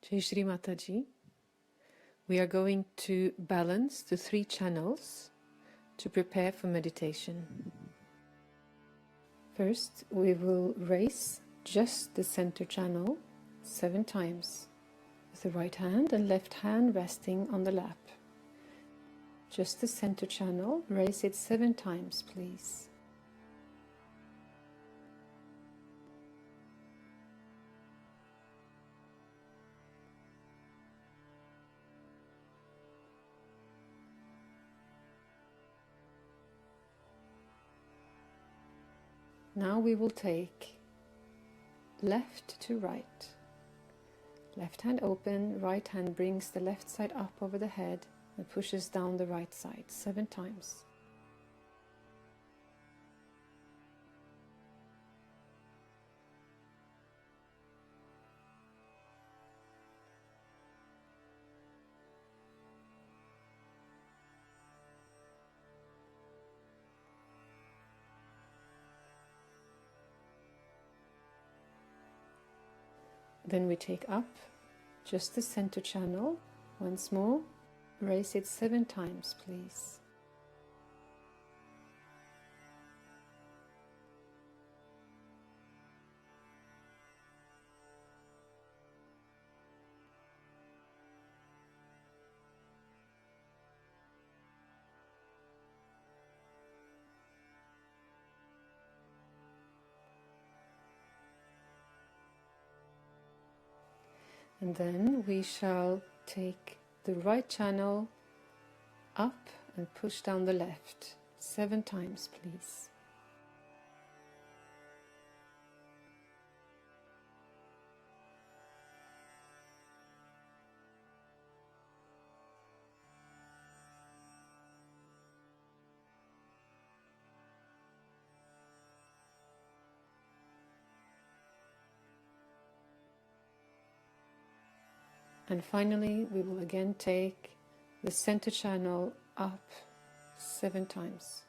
Jai Shri Mataji. We are going to balance the 3 channels to prepare for meditation. First, we will raise just the center channel 7 times, with the right hand and left hand resting on the lap. Just the center channel, raise it 7 times, please. Now we will take left to right. Left hand open, right hand brings the left side up over the head and pushes down the right side 7 times. Then we take up just the center channel once more. Raise it 7 times, please. And then we shall take the right channel up and push down the left 7 times, please. And finally, we will again take the center channel up 7 times.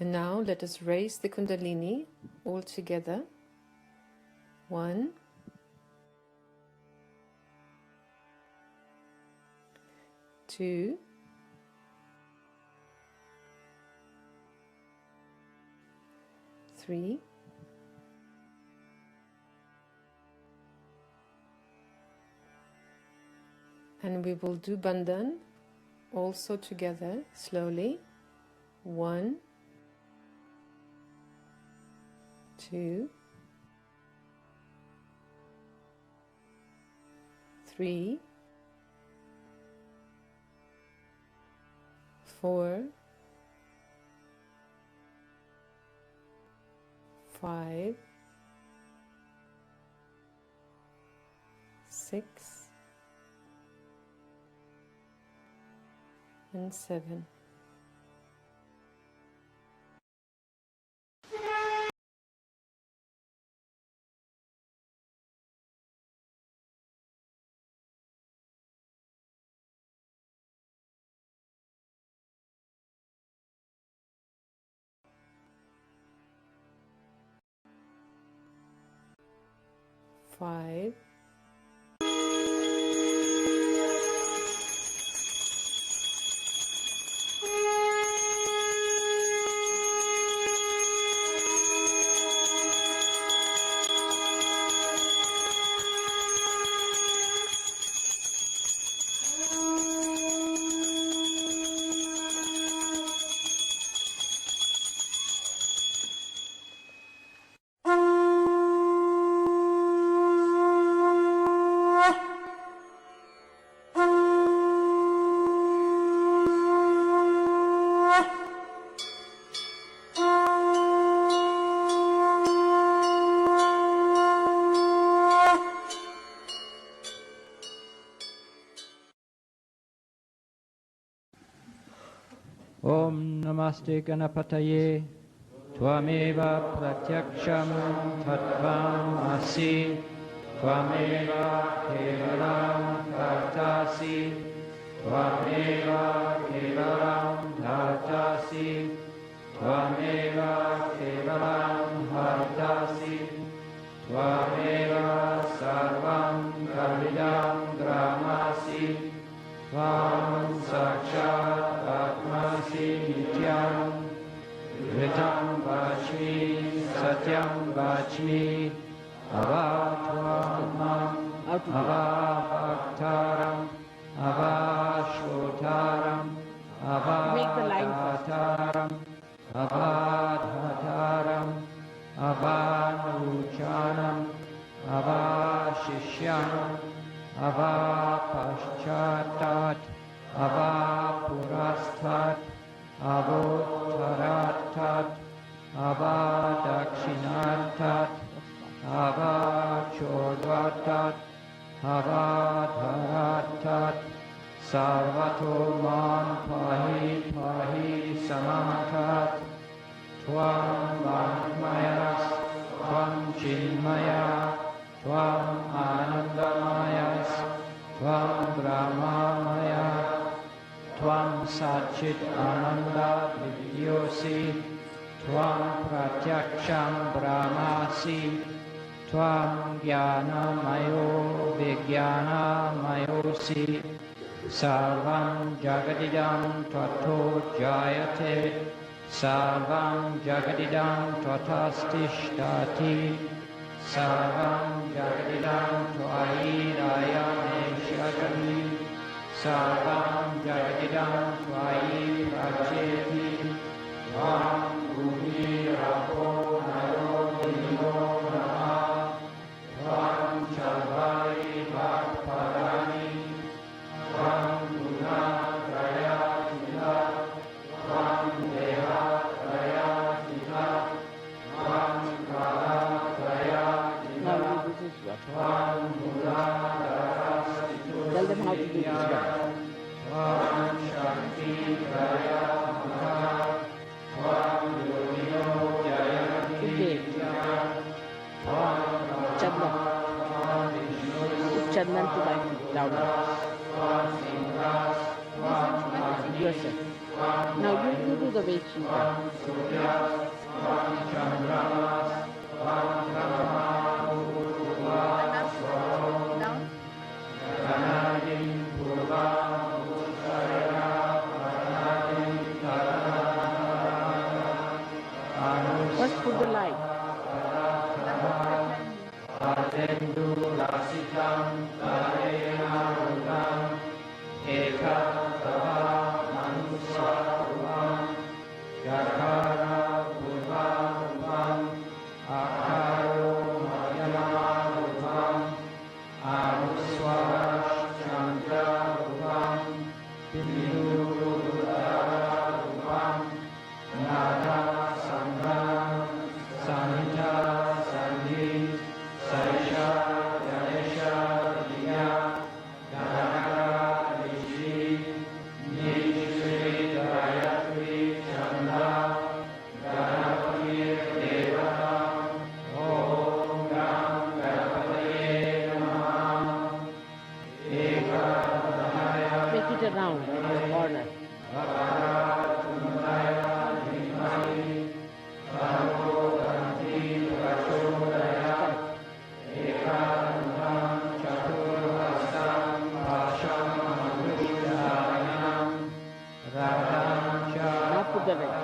And now let us raise the Kundalini all together. 1, 2, 3, 4, and we will do Bandhan also together slowly. 1, 2, 3, 4, 5, 6, and 7. Five, Om Namaste Ganapataye. Tvameva pratyaksham tattvam asi. Tvameva kevalam kartasi. Tvameva kevalam dhartasi. Tvameva kevalam hartasi. Tvameva sarvam kalidam gramasi. Tvam sakshat atmasi nityam. Vritam vachmi satyam vachmi. Avatvam avabhaktaram avashvotaram avadataram avadhataram avanuchanam avashishyanam avapashchatat avapurasthat avottaratat avadakshinatat avachodvatat avadharatat sarvato man pahi pahi samantat tvam varmayas tvam chinmaya tvam anandamayas tvam brahmamaya tvam satchit ananda vidyosi tvam pratyaksham brahmasi tvam jnanamayo vijnanamayosi sarvam jagadidam tvato jayate sarvam jagadidam tvatasthishtati sarvam jagadidam tvayi rayaneshyakami sarvam jagadidam tvayi pracheti tvam bhumi rapo nayo dino nama tvam chalvari bhakparani tvam guna traya tila tvam deha traya tila tvam kala traya tila tvam mula Tell them how to do this one. tvam shakti traya tila tvam yogino jayanti tvam Chandan. Put Chandan to my feet. Louder. Yourself. Now you do the way she does. First put the light. Make it around in the corner. Now put the red.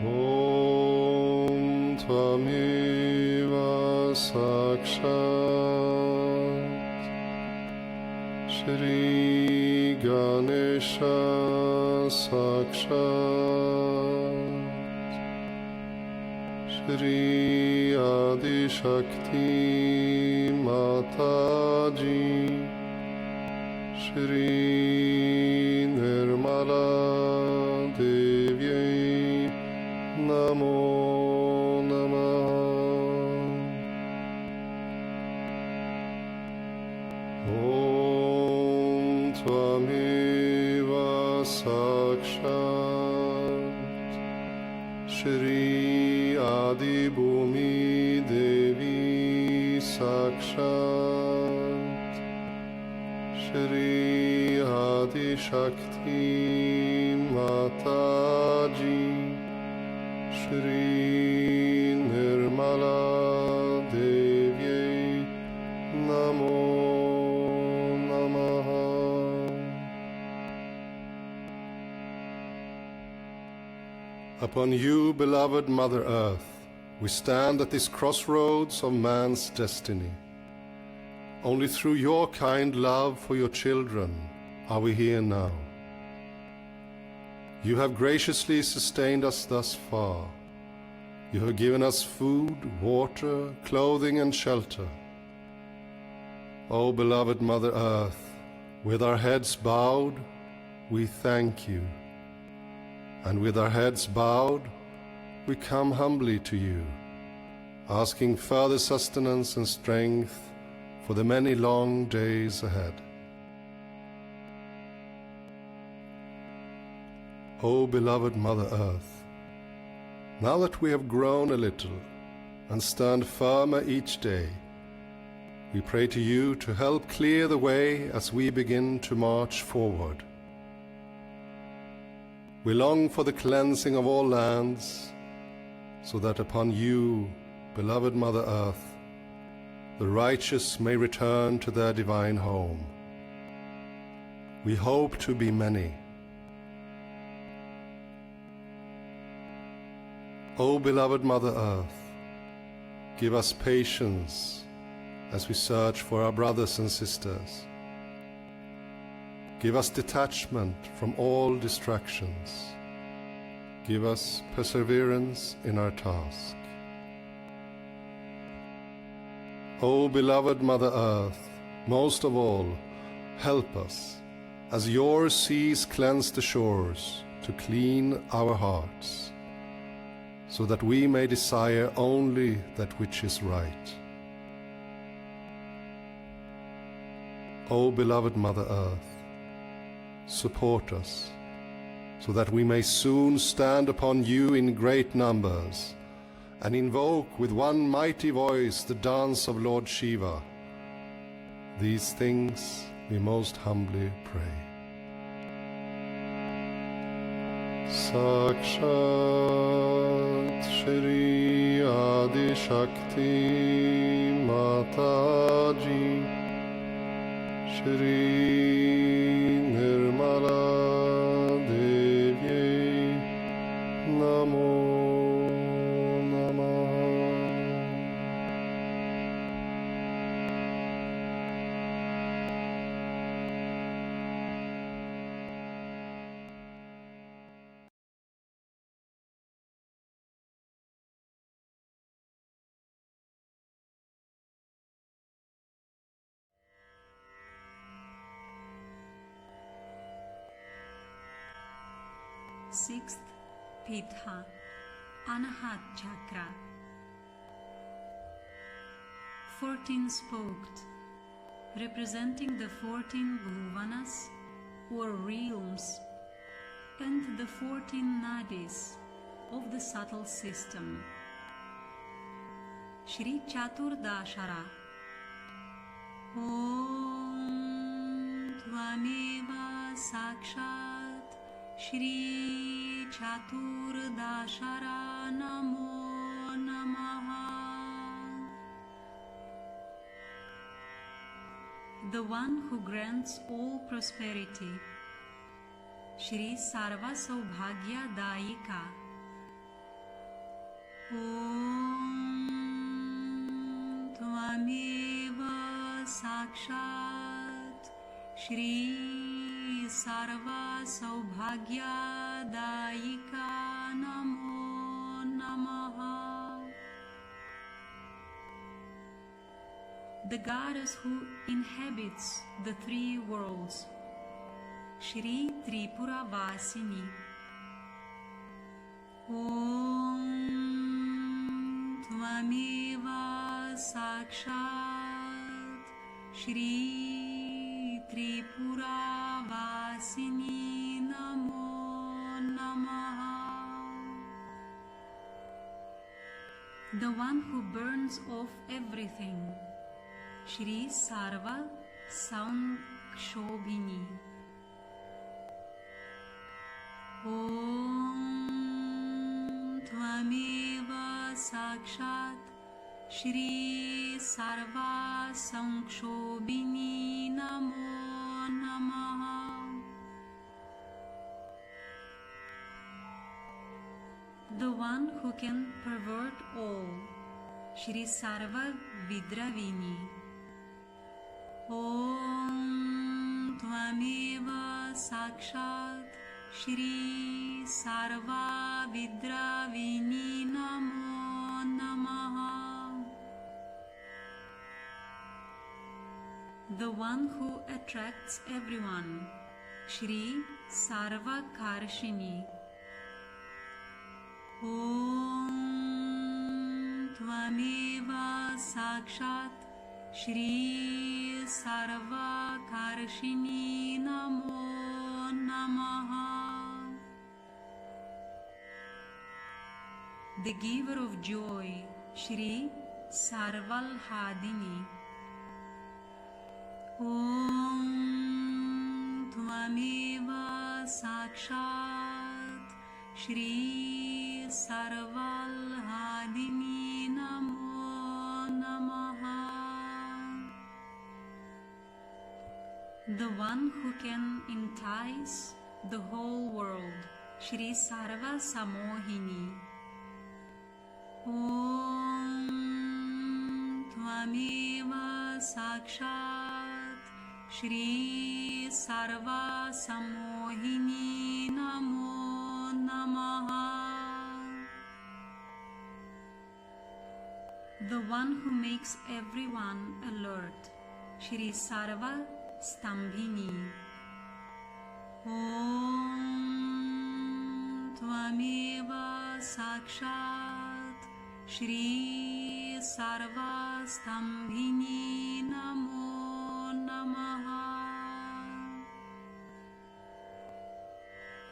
Om Tvameva Sakshat Shri Ganesha Sakshat Shri Adi Shakti Mataji Shri Nirmala Devi Namo Namah. Om Tvameva Sakshat Shri Adi Bhumi Devi Sakshat Shri Adi Shakti Mataji Shri Nirmala Devi Namo Namaha. Upon you, beloved Mother Earth, we stand at this crossroads of man's destiny. Only through your kind love for your children are we here now. You have graciously sustained us thus far. You have given us food, water, clothing, and shelter. O beloved Mother Earth, with our heads bowed, we thank you. And with our heads bowed, we come humbly to you, asking further sustenance and strength for the many long days ahead. O beloved Mother Earth, now that we have grown a little and stand firmer each day, we pray to you to help clear the way as we begin to march forward. We long for the cleansing of all lands, so that upon you, beloved Mother Earth, the righteous may return to their divine home. We hope to be many. O beloved Mother Earth, give us patience as we search for our brothers and sisters. Give us detachment from all distractions. Give us perseverance in our task. O beloved Mother Earth, most of all, help us, as your seas cleanse the shores, to clean our hearts, so that we may desire only that which is right. O beloved Mother Earth, support us, so that we may soon stand upon you in great numbers, and invoke with one mighty voice the dance of Lord Shiva. These things we most humbly pray. Sakshat Shri Adi Shakti Mataji Shri Nirmala Devi Namo Namaha. Sixth Pitha, Anahat Chakra. 14 spoked, representing the 14 bhuvanas or realms and the 14 nadis of the subtle system. Shri Chaturdashara. Om Tvameva Sakshat Shri Chaturdashara Namo Namaha. The one who grants all prosperity, Shri Sarva Saubhagya Daika, Om Tvameva Sakshat Shri Sarva Saubhagya Dayika Namo Namaha. The goddess who inhabits the three worlds, Shri Tripura Vasini. Om Tvameva Sakshat Shri Tripura Vasini Namo Namaha. The one who burns off everything, Shri Sarva Sankshobhini. Om Tvameva Sakshat Shri Sarva Sankshobhini Namo Namaha. The one who can pervert all, Shri Sarva Vidravini. Om Tvameva Sakshat Shri Sarva Vidravini Namo Namaha. The one who attracts everyone, Shri Sarva Karshini. Om Tvameva Sakshat Shri Sarva Karshini Namo Namaha. The giver of joy, Shri Sarvalhadini. Om Tvameva Sakshat Shri Sarvalhadini Namo Namaha. The one who can entice the whole world, Shri Sarva Samohini. Om Tvameva Sakshat Shri Sarva Samohini Namo Namaha. The one who makes everyone alert, Shri Sarva Stambhini. Om Tvameva Sakshat Shri Sarva Stambhini Namo Namaha.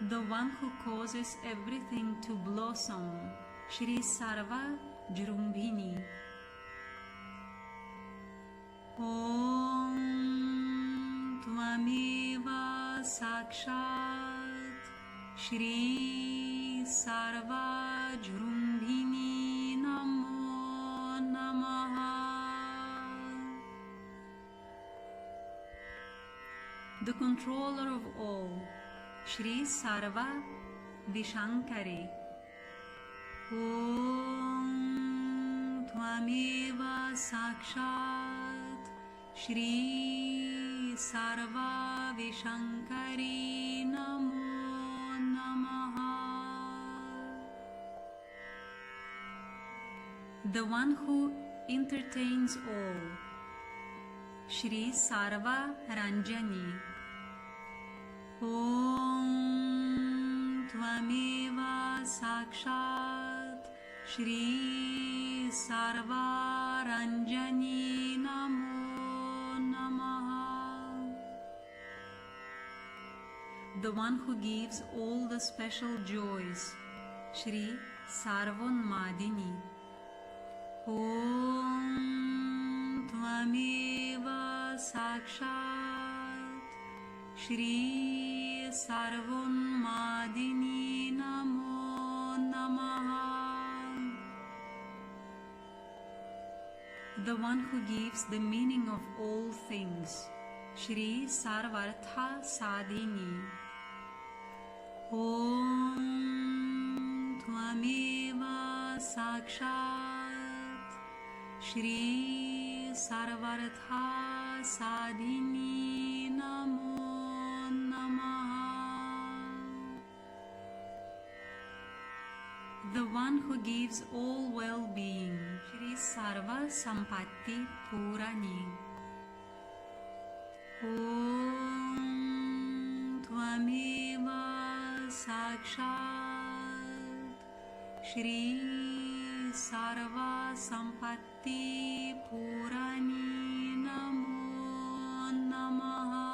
The one who causes everything to blossom, Shri Sarva Jrumbhini. Om Tvameva Sakshat Shri Sarva Jrumbhini Namo Namaha. The controller of all, Shri Sarva Vishankare. Om Tvameva Sakshat Shri Sarva Vishankari Namo Namaha. The one who entertains all, Shri Sarva Ranjani. Om Tvameva Sakshat Shri Sarva Ranjani Namo Namaha. The one who gives all the special joys, Shri Sarvonmadini. Om Tvameva Sakshat Shri Sarvonmadini Namo Namaha. The one who gives the meaning of all things, Shri Sarvartha Sadhini. Om Tvameva साक्षात् श्री सर्वार्था साधिनी नमो नमः. The one who gives all well-being, Shri Sarva Sampatti Purani. Om Tvameva Sakshat Shri Sarva Sampatti Purani Namo Namaha.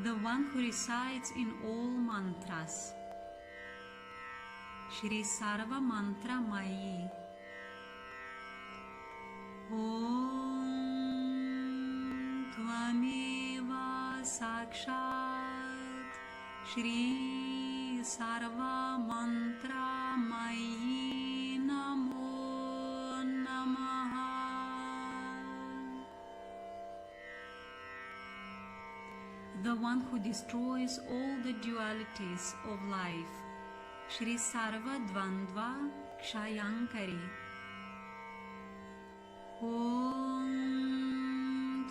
The one who recites in all mantras, Shri Sarva Mantra Mayi. Om Tvameva Sakshat Shri Sarva Mantra Mayi Namo Namaha. The one who destroys all the dualities of life, Shri Sarva Dvandva Kshayankari. Om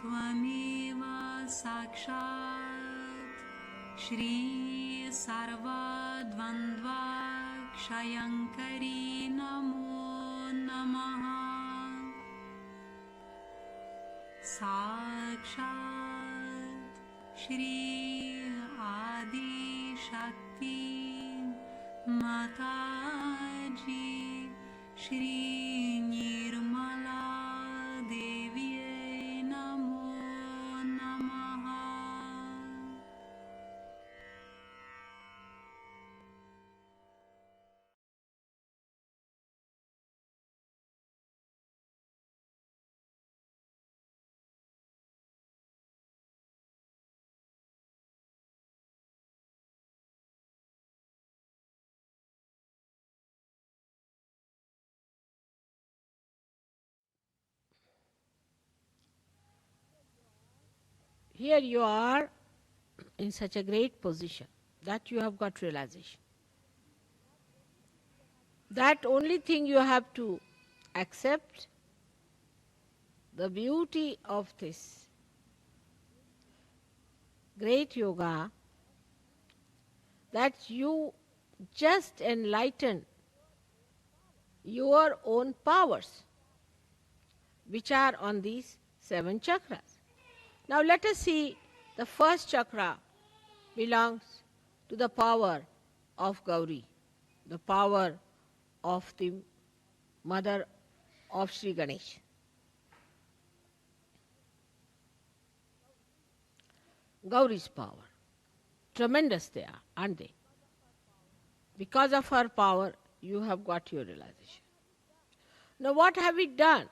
Tvameva Sakshat Shri Sarva Dvandva Kshayankari Namo Namaha. Sakshat Shri Adi Shakti Mataji Shri Nirmala Deviye Namo Namaha. Here you are in such a great position that you have got realization. That only thing you have to accept the beauty of this great yoga, that you just enlighten your own powers which are on these 7 chakras. Now let us see, the first chakra belongs to the power of Gauri, the power of the mother of Sri Ganesh. Gauri's power, tremendous they are, aren't they? Because of her power, you have got your realization. Now what have we done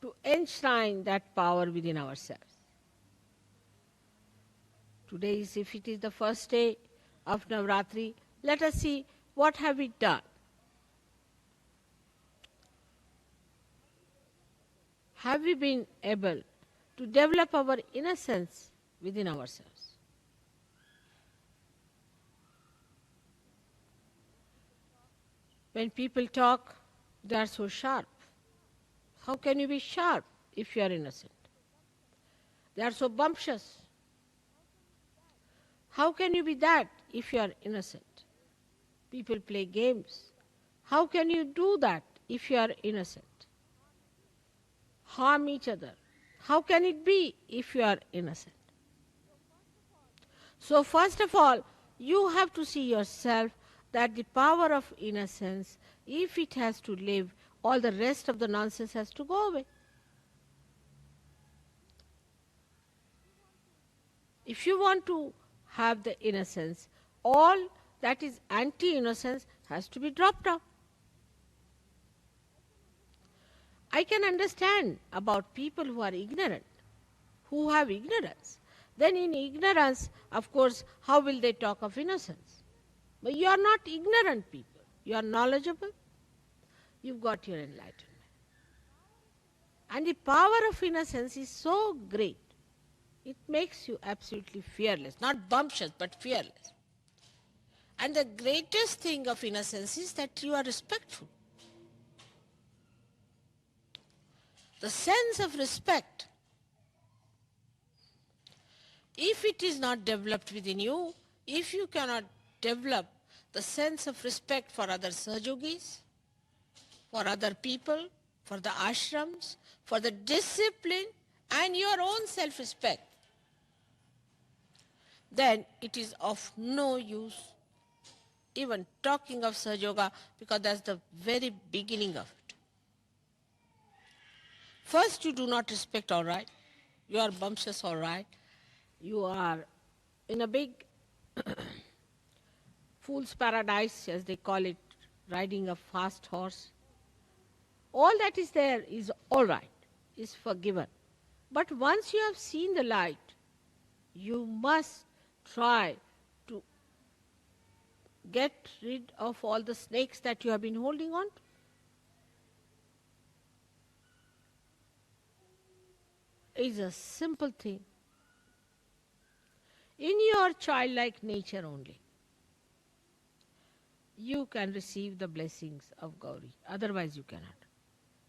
to enshrine that power within ourselves? Today, if it is the first day of Navratri, let us see what have we done. Have we been able to develop our innocence within ourselves? When people talk, they are so sharp. How can you be sharp if you are innocent? They are so bumptious. How can you be that if you are innocent? People play games. How can you do that if you are innocent? Harm each other. How can it be if you are innocent? So first of all, you have to see yourself that the power of innocence, if it has to live, all the rest of the nonsense has to go away. If you want to have the innocence, all that is anti-innocence has to be dropped out. I can understand about people who are ignorant, who have ignorance. Then in ignorance, of course, how will they talk of innocence? But you are not ignorant people. You are knowledgeable. You've got your enlightenment. And the power of innocence is so great. It makes you absolutely fearless, not bumptious, but fearless. And the greatest thing of innocence is that you are respectful. The sense of respect, if it is not developed within you, if you cannot develop the sense of respect for other Sahajogis, for other people, for the ashrams, for the discipline and your own self-respect, then it is of no use even talking of Sahaja, because that's the very beginning of it. First, you do not respect, all right. You are bumptious, all right. You are in a big fool's paradise, as they call it, riding a fast horse. All that is there is all right, is forgiven. But once you have seen the light, you must try to get rid of all the snakes that you have been holding on to. It's a simple thing. In your childlike nature only, you can receive the blessings of Gauri. Otherwise you cannot.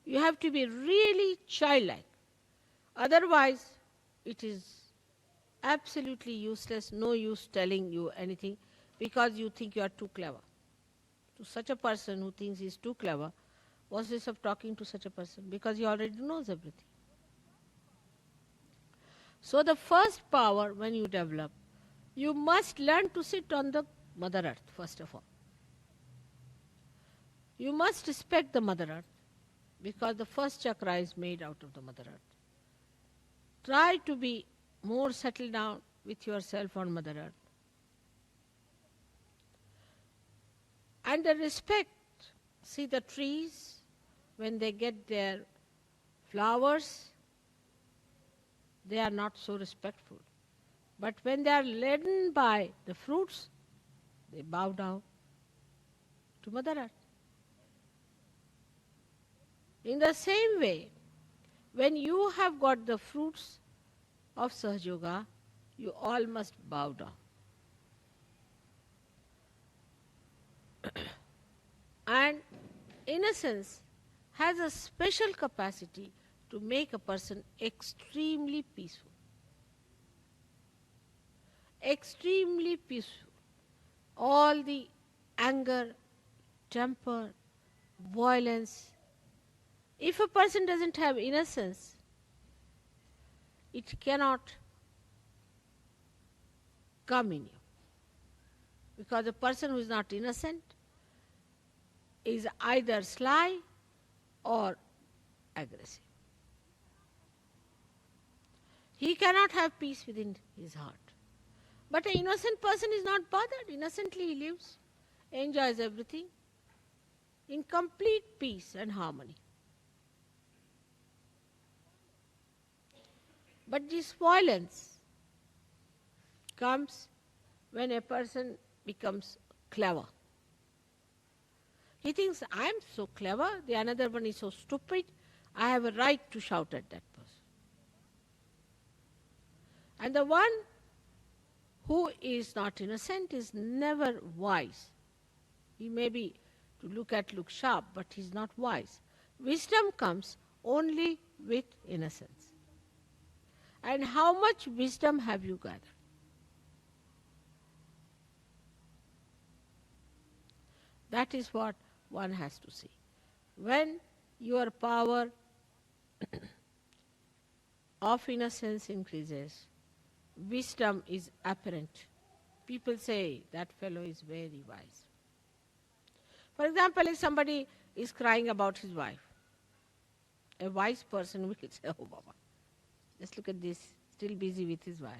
You have to be really childlike. Otherwise, it is absolutely useless, no use telling you anything, because you think you are too clever. To such a person who thinks he is too clever, what's this of talking to such a person? Because he already knows everything. So the first power when you develop, you must learn to sit on the Mother Earth, first of all. You must respect the Mother Earth, because the first chakra is made out of the Mother Earth. Try to be more settled down with yourself on Mother Earth. And the respect, see the trees, when they get their flowers, they are not so respectful. But when they are laden by the fruits, they bow down to Mother Earth. In the same way, when you have got the fruits of Sahaja, you all must bow down. And innocence has a special capacity to make a person extremely peaceful. Extremely peaceful. All the anger, temper, violence. If a person doesn't have innocence, it cannot come in you. Because a person who is not innocent is either sly or aggressive. He cannot have peace within his heart. But an innocent person is not bothered. Innocently he lives, enjoys everything in complete peace and harmony. But this violence comes when a person becomes clever. He thinks, I am so clever, the another one is so stupid, I have a right to shout at that person. And the one who is not innocent is never wise. He may be, to look sharp, but he is not wise. Wisdom comes only with innocence. And how much wisdom have you gathered? That is what one has to see. When your power of innocence increases, wisdom is apparent. People say, that fellow is very wise. For example, if somebody is crying about his wife, a wise person will say, oh Baba, just look at this, still busy with his wife.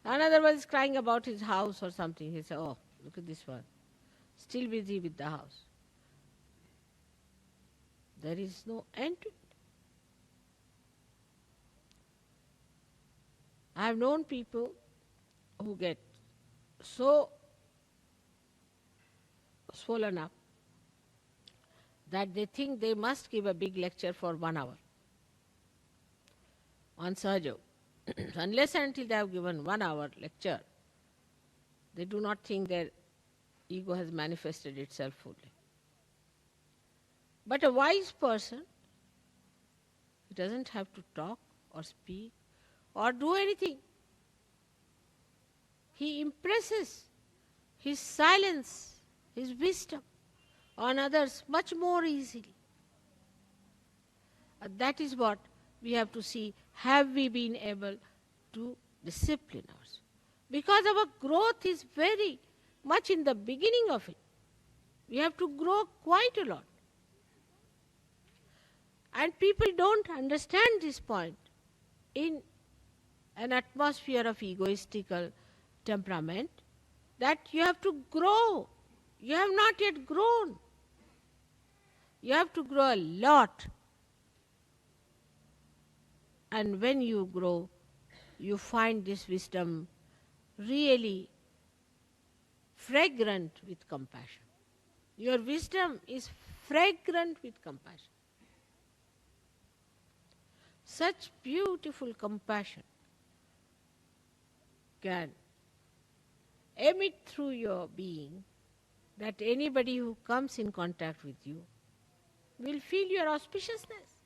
Another one is crying about his house or something. He says, oh, look at this one, still busy with the house. There is no end to it. I have known people who get so swollen up that they think they must give a big lecture for 1 hour on Sahaja. Unless and until they have given 1 hour lecture, they do not think their ego has manifested itself fully. But a wise person, he doesn't have to talk or speak or do anything. He impresses his silence, his wisdom on others much more easily. That is what we have to see. Have we been able to discipline ourselves? Because our growth is very much in the beginning of it. We have to grow quite a lot. And people don't understand this point. In an atmosphere of egoistical temperament, that you have to grow. You have not yet grown. You have to grow a lot. And when you grow, you find this wisdom really fragrant with compassion. Your wisdom is fragrant with compassion. Such beautiful compassion can emit through your being that anybody who comes in contact with you will feel your auspiciousness.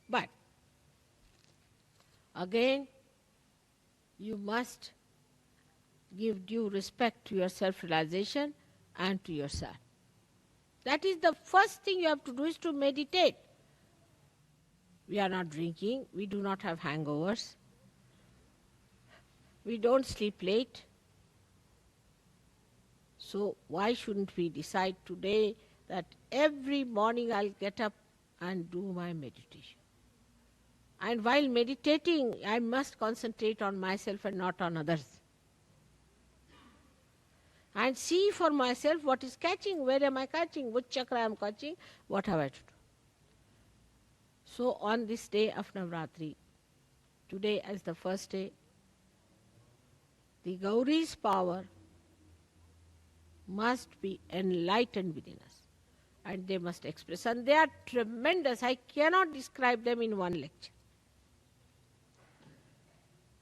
But again, you must give due respect to your self-realization and to yourself. That is the first thing you have to do, is to meditate. We are not drinking, we do not have hangovers, we don't sleep late. So why shouldn't we decide today that every morning I'll get up and do my meditation? And while meditating, I must concentrate on myself and not on others. And see for myself what is catching, where am I catching, which chakra I am catching, what have I to do. So on this day of Navratri, today as the first day, the Gauri's power must be enlightened within us. And they must express. And they are tremendous. I cannot describe them in one lecture.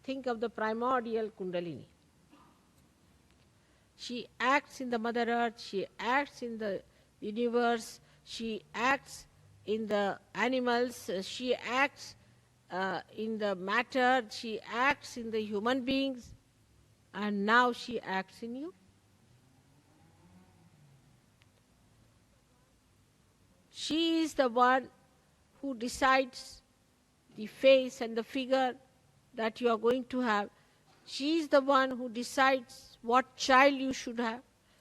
Think of the primordial Kundalini. She acts in the Mother Earth, she acts in the universe, she acts in the animals, she acts in the matter, she acts in the human beings, and now she acts in you. She is the one who decides the face and the figure that you are going to have. She is the one who decides what child you should have.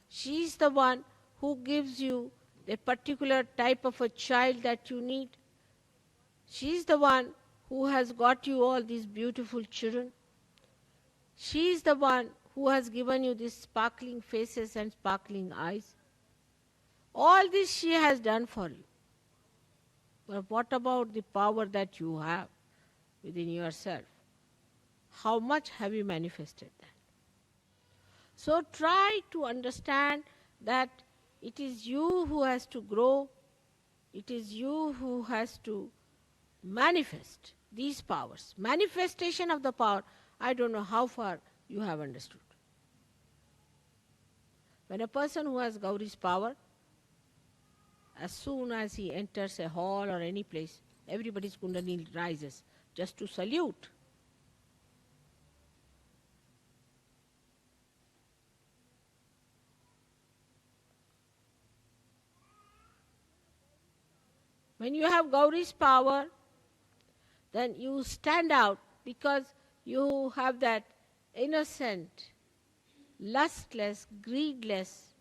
She is the one who gives you the particular type of a child that you need. She is the one who has got you all these beautiful children. She is the one who has given you these sparkling faces and sparkling eyes. All this she has done for you. But what about the power that you have within yourself? How much have you manifested that? So try to understand that it is you who has to grow, it is you who has to manifest these powers. Manifestation of the power, I don't know how far you have understood. When a person who has Gauri's power, as soon as he enters a hall or any place, everybody's Kundalini rises just to salute. When you have Gauri's power, then you stand out because you have that innocent, lustless, greedless,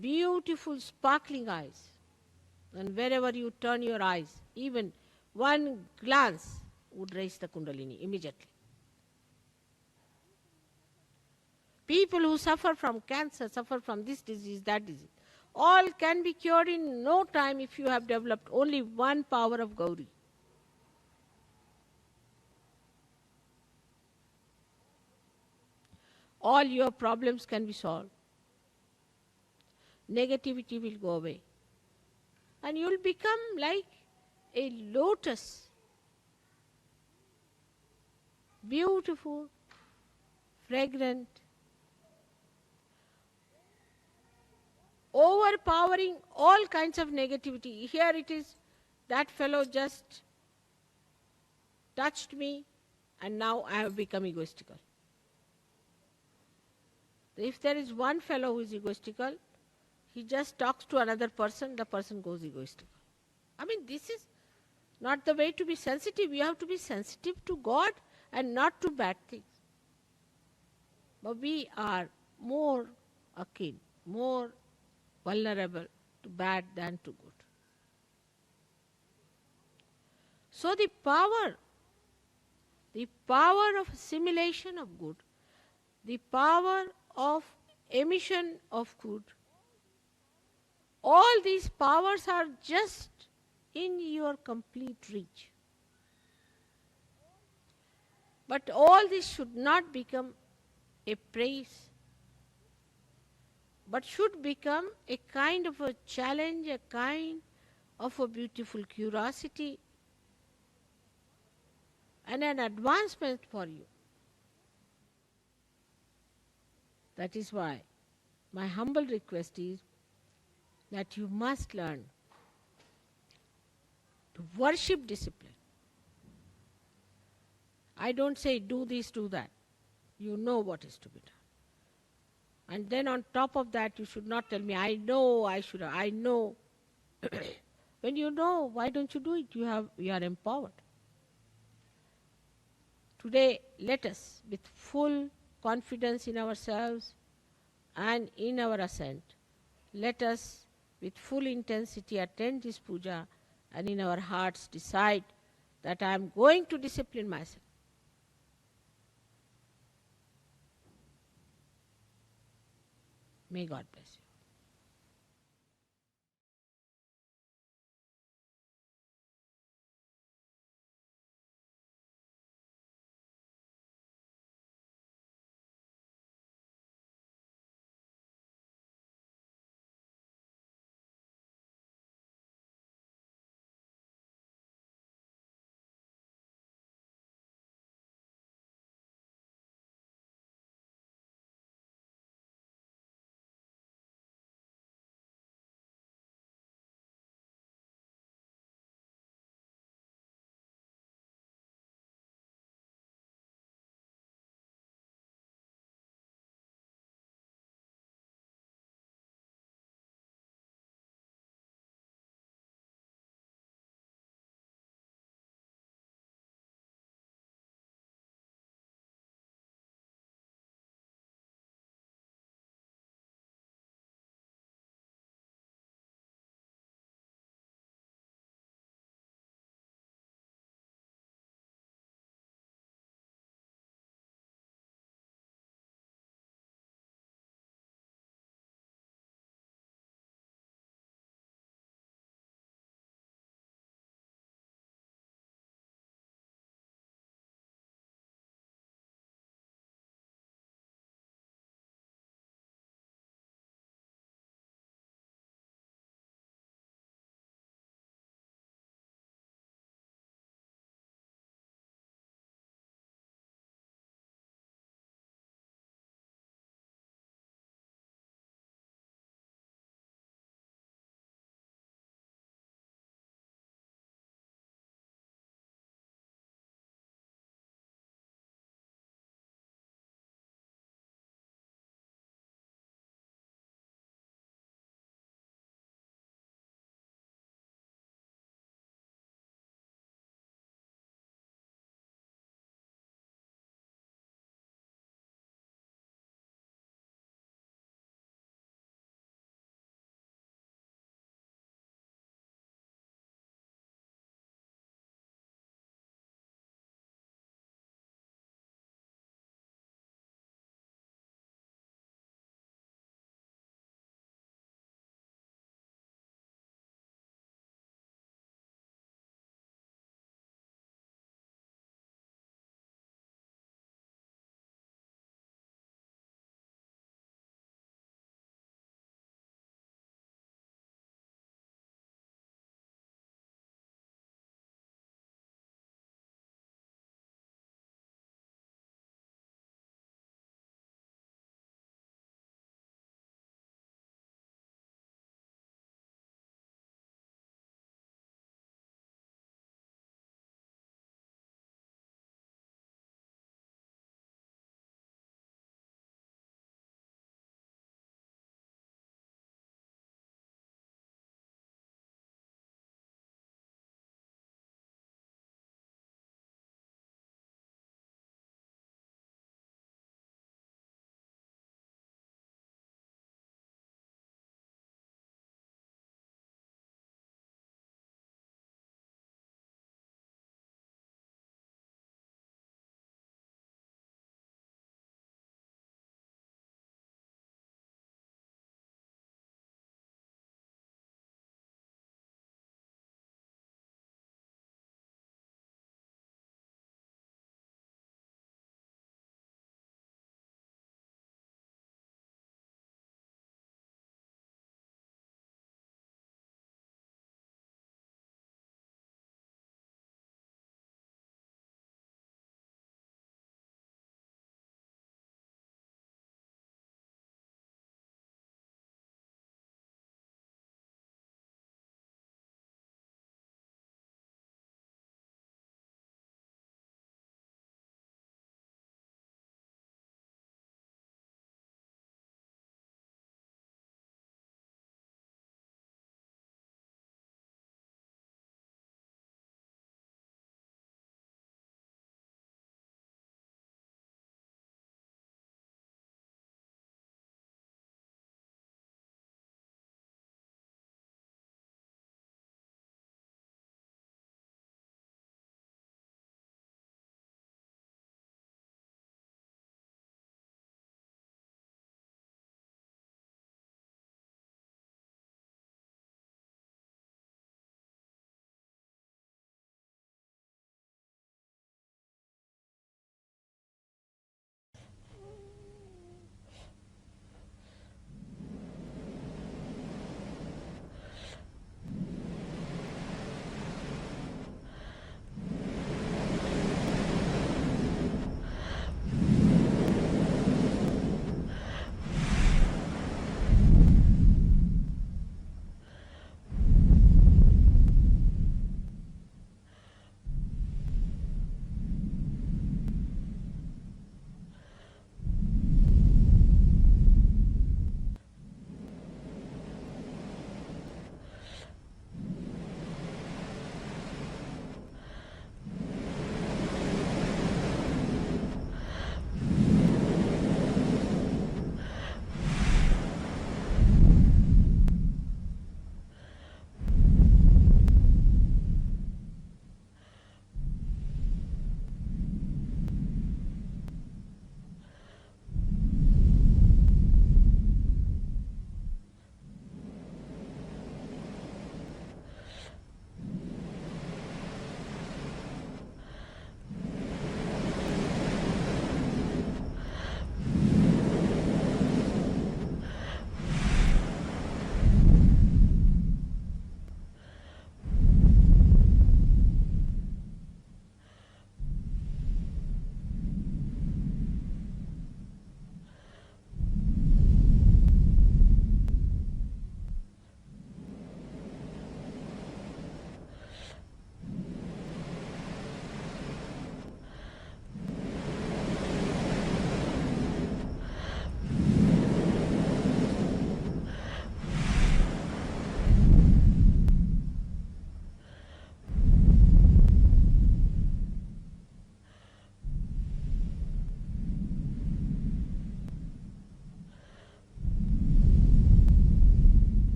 beautiful, sparkling eyes. And wherever you turn your eyes, even one glance would raise the Kundalini immediately. People who suffer from cancer, suffer from this disease, that disease, all can be cured in no time if you have developed only one power of Gauri. All your problems can be solved. Negativity will go away. And you will become like a lotus beautiful, fragrant, overpowering all kinds of negativity. Here it is, that fellow just touched me and now I have become egoistical. If there is one fellow who is egoistical, he just talks to another person, the person goes egoistical. I mean, this is not the way to be sensitive. You have to be sensitive to God and not to bad things. But we are more akin, more vulnerable to bad than to good. So the power of assimilation of good, the power of emission of good, all these powers are just in your complete reach. But all this should not become a praise, but should become a kind of a challenge, a kind of a beautiful curiosity and an advancement for you. That is why my humble request is that you must learn to worship discipline. I don't say do this, do that. You know what is to be done. And then on top of that, you should not tell me, I know, I know. When you know, why don't you do it? You are empowered. Today, let us, with full confidence in ourselves and in our ascent, let us with full intensity attend this puja and in our hearts decide that I am going to discipline myself. May God bless you.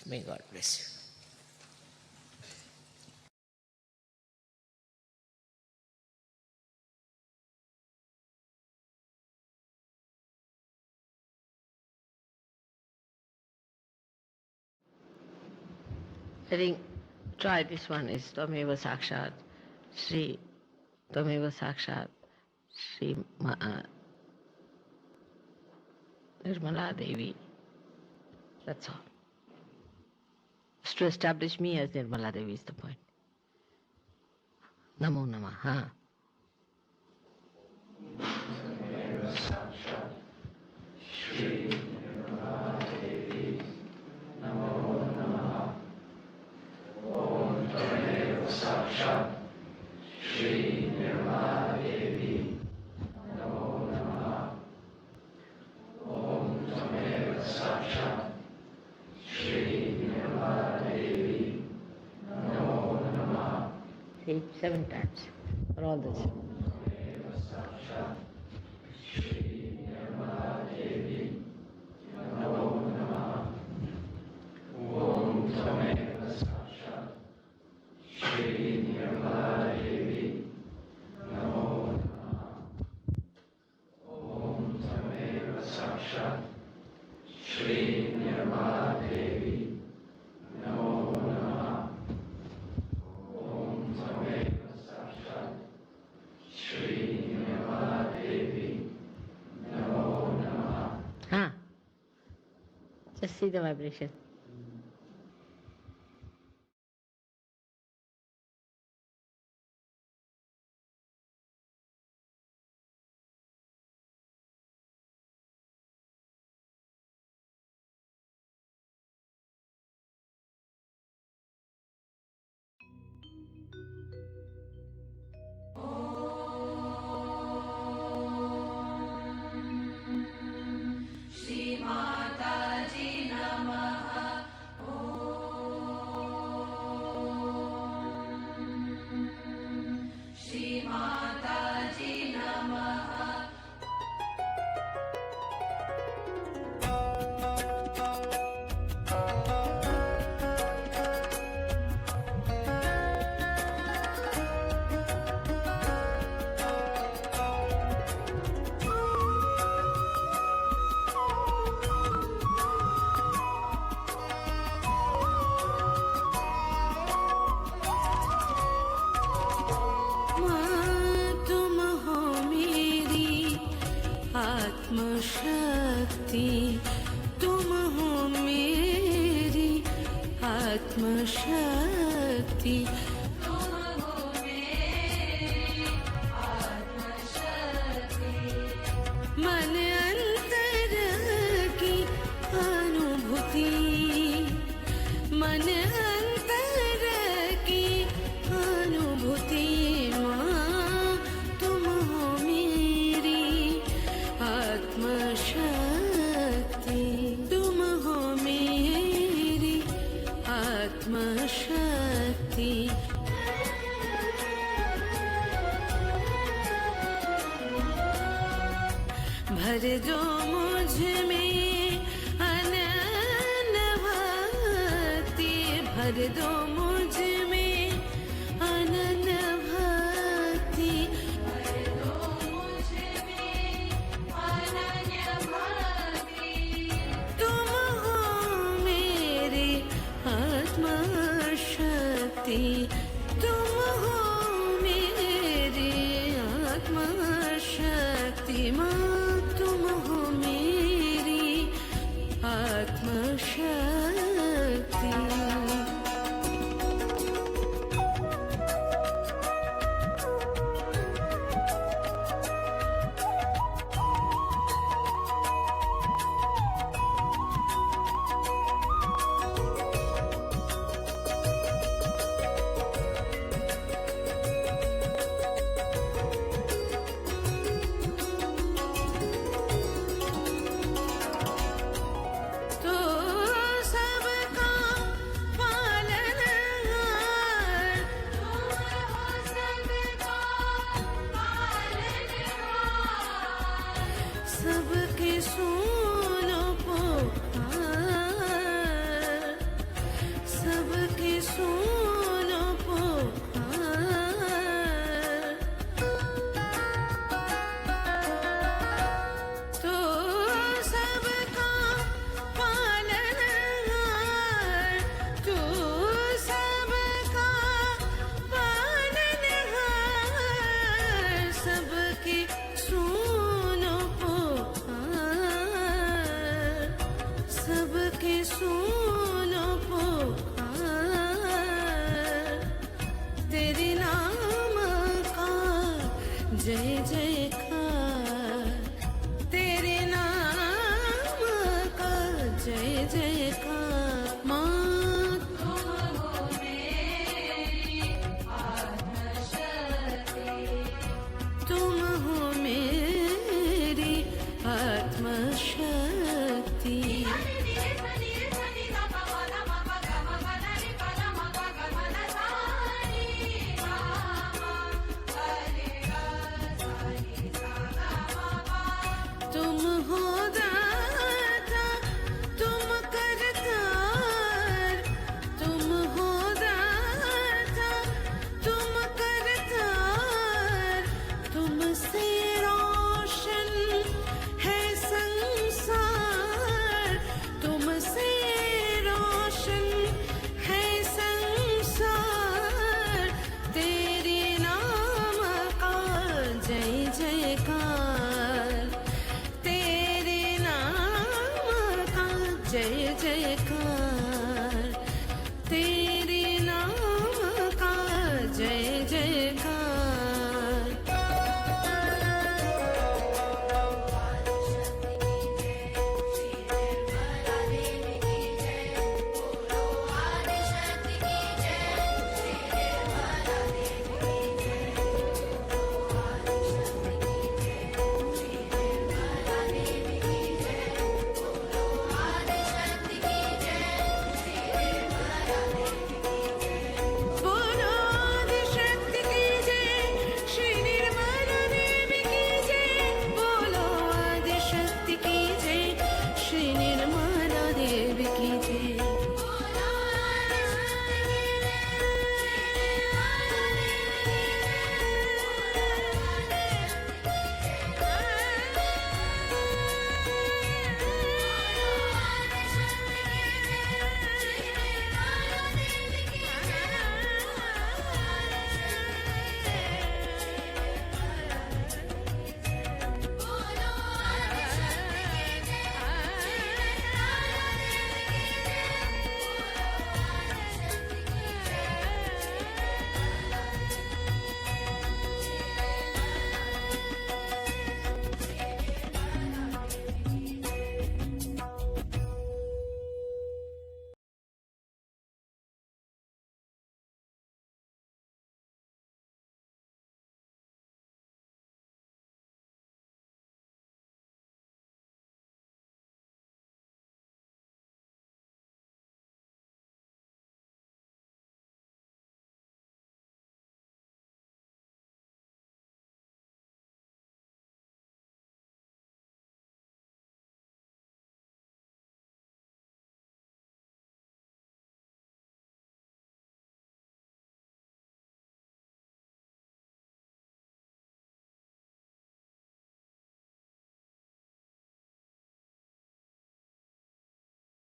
times. May God bless you. I think try this one is Tvameva Sakshat Shri Tvameva Sakshat Shri Nirmala Devi. That's all. Just to establish me as Nirmala Devi is the point. Namo Namaha. See, 7 times for all this. Just see the vibration. भर दो मुझ में अनन्य भक्ति, भर दो मुझ में अनन्य भक्ति, भर दो मुझ में अनन्य भक्ति। तुम हो मेरी आत्मा शक्ति, तुम हो मेरी आत्मा शक्ति। माँ तुम हो मेरी आत्मा शक्ति। तो जय जय